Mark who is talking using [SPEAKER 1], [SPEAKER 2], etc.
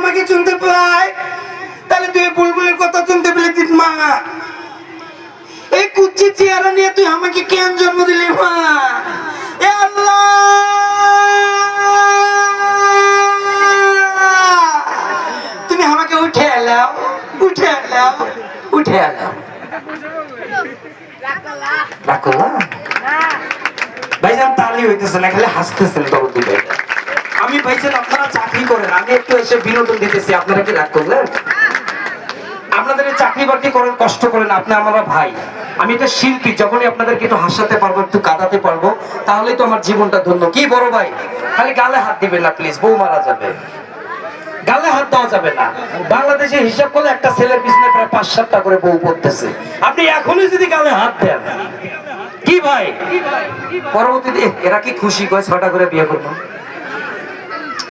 [SPEAKER 1] আমাকে শুনতে পায়, তাহলে তুই বুলবুলের কথা শুনতে পেলে দিত মা। এই কুচ্ছি চেহারা নিয়ে তুই আমাকে কেন জন্ম দিলি মা? এ আল্লাহ, তুমি আমাকে উঠে এলাও, উঠে এলাও, উঠে এলাও। ভাইজান তালি হইতেছে না, খালি হাসতেছেন তখন দুটো। আমি ভাইজান আপনারা চাকরি করেন, আমি একটু এসে বিনোদন দিতেছি, আপনারা কি রাগ করলেন? আপনাদের চাকরি বাকরি করেন, কষ্ট করেন, আপনি আমার ভাই, আমি একটা শিল্পী। যখনই আপনাদেরকে একটু হাসাতে পারবো, একটু কাঁদাতে পারবো, তাহলেই তো আমার জীবনটা ধন্য। কি বড় ভাই, খালি গালে হাত দিবেন না প্লিজ, বউ মারা যাবে। গালে হাত দেওয়া যাবে না। বাংলাদেশে হিসাব করলে একটা ছেলের পিছনে প্রায় 5-7টা করে বউ পড়তেছে। আপনি এখনই যদি গালে হাত দেন, কি ভাই পরবর্তীতে এরা কি খুশি করে 6টা করে বিয়ে করবো?